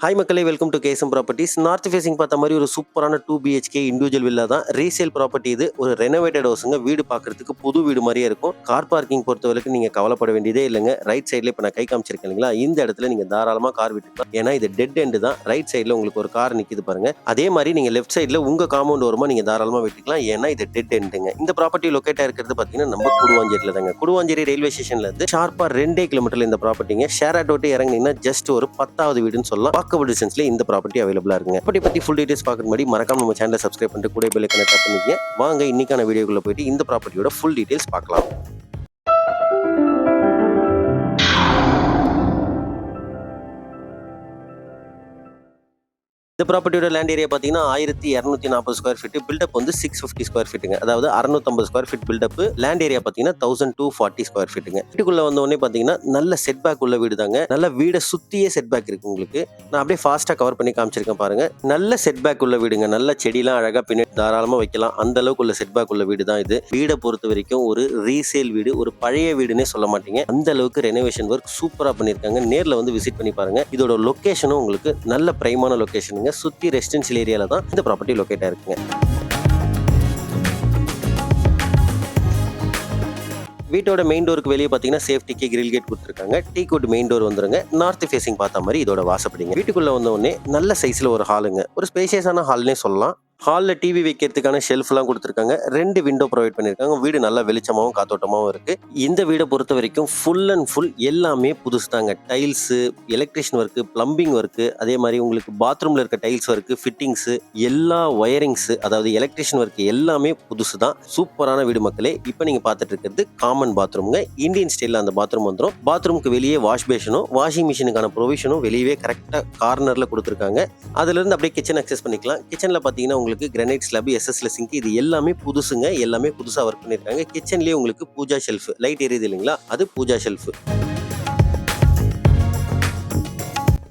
Hi மக்களே, welcome to KSM properties. North facing பார்த்த மாதிரி ஒரு சூப்பரான 2 BHK இண்டிவிஜுவல் வில்லா தான். ரீசேல் ப்ராப்பர்ட்டி இது. ஒரு ரெனோவேட்டட் ஹவுஸுங்க. வீடு பார்க்கறதுக்கு புது வீடு மாதிரியே இருக்கும். கார் பார்க்கிங் பொறுத்தவரைக்கும் நீங்க கவலைப்பட வேண்டியதே இல்லைங்க. ரைட் சைட்ல இப்போ நான் கை காமிச்சிருக்கேன் இல்லைங்களா, இந்த இடத்துல நீங்க தாராளமா கார் விட்டுக்கலாம். ஏன்னா இது டெட் எண்டு தான். ரைட் சைட்ல உங்களுக்கு ஒரு கார் நிக்குது பாருங்க. அதே மாதிரி நீங்க லெஃப்ட் சைட்ல உங்க காம்பவுண்ட் ஓரமா நீங்க தாராளமா விட்டுக்கலாம். ஏன்னா இது டெட் எண்டுங்க. இந்த ப்ராப்பர்ட்டி லொகேட் இருக்கிறது பாத்தீங்கன்னா நம்ம குடுவாஞ்சேரியில தாங்க. குடுவாஞ்சேரி ரயில்வே ஸ்டேஷன்ல இருந்து ஷார்ப்பா 2 கிலோமீட்டர்ல இந்த ப்ராப்பர்ட்டிங்க. ஷேர் ஆட்டோட்டு இறங்கினீங்கன்னா ஜஸ்ட் ஒரு 10வது வீடுன்னு சொல்லலாம். வாக்கபிள் டிஸ்டன்ஸ்ல இந்த ப்ராப்பர்ட்டி அவைலபிளா இருக்குங்க. பத்தி ஃபுல் டீடைல்ஸ் பார்க்க முன்னாடி மறக்காம நம்ம சேனலை சப்ஸ்கிரைப் பண்ணிட்டு கூட பெல் ஐகானை டேப் பண்ணிக்கங்க. வாங்க இன்னைக்கான வீடியோக்குள்ள போயிட்டு இந்த ப்ராப்பர்ட்டியோட ஃபுல் டீடைல்ஸ் பார்க்கலாம். இந்த ப்ராப்பர்ட்டியோட லேண்ட் ஏரியா பார்த்தீங்கன்னா 1240 ஸ்கொயர் ஃபீட், பில்டப் வந்து 650 ஸ்கொயர் ஃபீட்டுங்க. அதாவது 650 square feet built up. Land area பார்த்தீங்கன்னா 1240 ஸ்கொயர் ஃபீட்டுங்க. வீட்டுக்குள்ள வந்த உடனே பார்த்தீங்கன்னா நல்ல செட் பேக் உள்ள வீடு தாங்க. நல்ல வீடை சுத்தியே செட் பேக் இருக்கு உங்களுக்கு. நான் அப்படியே ஃபாஸ்டா கவர் பண்ணி காமிச்சிருக்கேன் பாருங்க. நல்ல செட் பேக் உள்ள வீடுங்க. நல்ல செடிலாம் அழகா பின்னாடி தாராளமா வைக்கலாம். அந்த அளவுக்கு உள்ள செட் பேக் உள்ள வீடு தான் இது. வீடை பொறுத்த வரைக்கும் ஒரு ரீசேல் வீடு, ஒரு பழைய வீடுன்னே சொல்ல மாட்டீங்க. அந்த அளவுக்கு ரெனோவேஷன் ஒர்க் சூப்பரா பண்ணிருக்காங்க. நேர்ல வந்து விசிட் பண்ணி பாருங்க. இதோட லொகேஷனும் உங்களுக்கு நல்ல பிரைமான லொகேஷன். சுத்தி ரெசிடென்ஷியல் ஏரியால தான் இந்த ப்ராப்பர்ட்டி லொகேட் ஆயிருக்குங்க. வீட்டோட மெயின் டோருக்கு வெளியே பாத்தீங்கன்னா சேஃப்டிக்கு கிரில் கேட் கொடுத்துருக்காங்க. டீக்வுட் மெயின் டோர் வந்துருங்க. நார்த் ஃபேசிங் பார்த்த மாதிரி இதோட வாசப்படிங்க. வீட்டுக்குள்ள வந்த உடனே நல்ல சைஸ்ல ஒரு ஹாலுங்க. ஒரு ஸ்பேஷியஸான ஹால்னே சொல்லலாம். ஹால்ல டிவி வைக்கிறதுக்கான ஷெல்ஃப் எல்லாம் கொடுத்துருக்காங்க. 2 விண்டோ ப்ரொவைட் பண்ணிருக்காங்க. வீடு நல்லா வெளிச்சமாவும் காத்தோட்டமாவும் இருக்கு. இந்த வீடை பொறுத்த வரைக்கும் ஃபுல் அண்ட் ஃபுல் எல்லாமே புதுசு தாங்க. Tiles, electrician work, plumbing work, அதே மாதிரி உங்களுக்கு பாத்ரூம்ல இருக்க டைல்ஸ் ஒர்க், ஃபிட்டிங்ஸ், எல்லா ஒயரிங்ஸ், அதாவது எலக்ட்ரிஷியன் ஒர்க் எல்லாமே புதுசு தான். சூப்பரான வீடு மக்களே. இப்போ நீங்க பார்த்துட்டு இருக்கிறது காமன் பாத்ரூம்ங்க. இந்தியன் ஸ்டைல்ல அந்த பாத்ரூம் வந்துடும். பாத்ரூமுக்கு வெளியே வாஷ் பேஷனும் வாஷிங் மிஷினுக்கான ப்ரொவிஷனும் வெளியே கரெக்டா கார்னர்ல கொடுத்துருக்காங்க. அதுல இருந்து அப்படியே கிச்சன் அக்சஸ் பண்ணிக்கலாம். கிச்சன்ல பாத்தீங்கன்னா உங்களுக்கு கிரானைட் ஸ்லாப், எஸ்எஸ்ல சிங்க், இது எல்லாமே புதுசுங்க. எல்லாமே புதுசா ஒர்க் பண்ணிருக்காங்க. கிச்சன்லயே உங்களுக்கு பூஜா ஷெல்ஃப், லைட் எரியுது இல்லைங்களா, அது பூஜா ஷெல்ஃப்.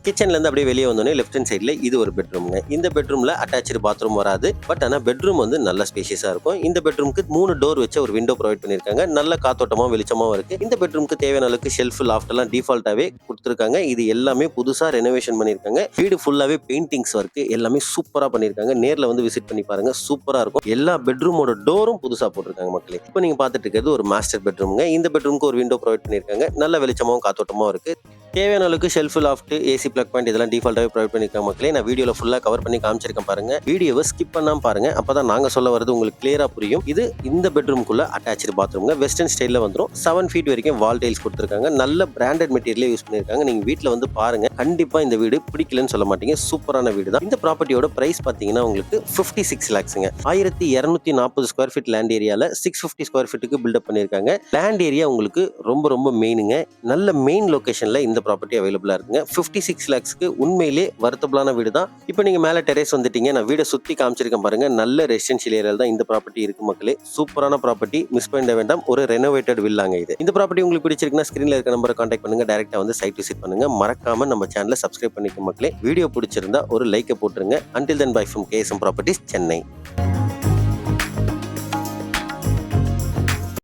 கிச்சன்ல இருந்து அப்படியே வெளியே வந்தோடனே லெஃப்ட் ஹேண்ட் சைட்ல இது ஒரு பெட்ரூம்ங்க. இந்த பெட்ரூம்ல அட்டாச்சு பாத்ரூம் வராது. பட் ஆனா பெட்ரூம் வந்து நல்ல ஸ்பேஷியஸா இருக்கும். இந்த பெட்ரூமுக்கு 3 டோர் வச்ச ஒரு விண்டோ ப்ரொவைட் பண்ணிருக்காங்க. நல்ல காத்தோட்டமா வெளிச்சமாவும் இருக்கு. இந்த பெட்ரூமுக்கு தேவையான அளவுக்கு ஷெல்ஃப், லாஃப்ட் எல்லாம் டிஃபால்ட்டாவே கொடுத்துருக்காங்க. இது எல்லாமே புதுசா ரெனோவேஷன் பண்ணிருக்காங்க. வீடு ஃபுல்லாவே பெயிண்டிங்ஸ் ஒர்க் எல்லாமே சூப்பரா பண்ணிருக்காங்க. நேர்ல வந்து விசிட் பண்ணி பாருங்க, சூப்பரா இருக்கும். எல்லா பெட்ரூமோட டோரும் புதுசா போட்டிருக்காங்க மக்களே. இப்போ நீங்க பார்த்துட்டு இருக்கிறது ஒரு மாஸ்டர் பெட்ரூம்ங்க. இந்த பெட்ரூமுக்கு ஒரு விண்டோ ப்ரொவைட் பண்ணிருக்காங்க. நல்ல வெளிச்சமாவும் காத்தோட்டமாவும் இருக்கு. தேவையான அளவுக்கு shelf, loft, AC plug point இதெல்லாம் டிஃபால்ட்டாவே ப்ரொவைட் பண்ணிருக்காங்க மக்களே. நான் வீடியோல ஃபுல்லா கவர் பண்ணி காமிச்சிருக்கேன் பாருங்க. வீடியோவை ஸ்கிப் பண்ணாம பாருங்க. அப்பதான் நாங்க சொல்ல வரது உங்களுக்கு கிளியரா புரியும். இது இந்த பெட்ரூம்குள்ள அட்டாச்சு பாத்ரூம்ங்க. வெஸ்டர்ன் ஸ்டைல்ல வந்துரும். 7 ஃபீட் வரைக்கும் வால் டைல்ஸ் கொடுத்துருக்காங்க. நல்ல பிராண்டட் மெட்டீரியலே யூஸ் பண்ணிருக்காங்க. நீங்க வீட்டுல வந்து பாருங்க, கண்டிப்பா இந்த வீடு பிடிக்கலன்னு சொல்ல மாட்டீங்க. சூப்பரான வீடு தான். இந்த ப்ராப்பர்ட்டியோட பிரைஸ் பாத்தீங்கன்னா உங்களுக்கு 56 lakhsங்க. 1240 ஸ்கொயர் ஃபீட் லேண்ட் ஏரியால 650 ஸ்கொயர் ஃபீட்டுக்கு பில்டப் பண்ணிருக்காங்க. லேண்ட் ஏரியா உங்களுக்கு ரொம்ப ரொம்ப மெயினுங்க. நல்ல மெயின் லொகேஷன்ல இந்த ப்ராப்பர்ட்டி அவைலபிளா இருக்குங்க. 56 lakhsக்கு உண்மையிலே வர்த்தபிளான வீடு தான். இப்போ நீங்க மேல டெரேஸ் வந்துட்டீங்க. நான் வீடை சுத்தி காமிச்சிருக்கேன் பாருங்க. நல்ல ரெசிடென்ஷியல் ஏரியால தான் இந்த ப்ராப்பர்ட்டி இருக்கு மக்களே. சூப்பரான ப்ராப்பர்ட்டி, மிஸ் பண்ண வேண்டாம். ஒரு ரெனோவேட்டட் வில்லாங்க இது. இந்த ப்ராப்பர்ட்டி உங்களுக்கு பிடிச்சிருக்குன்னா ஸ்கிரீன்ல இருக்க நம்பரை கான்டாக்ட் பண்ணுங்க. டைரக்டா வந்து சைட் விசிட் பண்ணுங்க. மறக்காம நம்ம சேனலை சப்ஸ்கிரைப் பண்ணிக்க மக்களே. வீடியோ பிடிச்சிருந்தா ஒரு லைக்கை போட்டுருங்க. Until then, bye from KSM Properties, Chennai.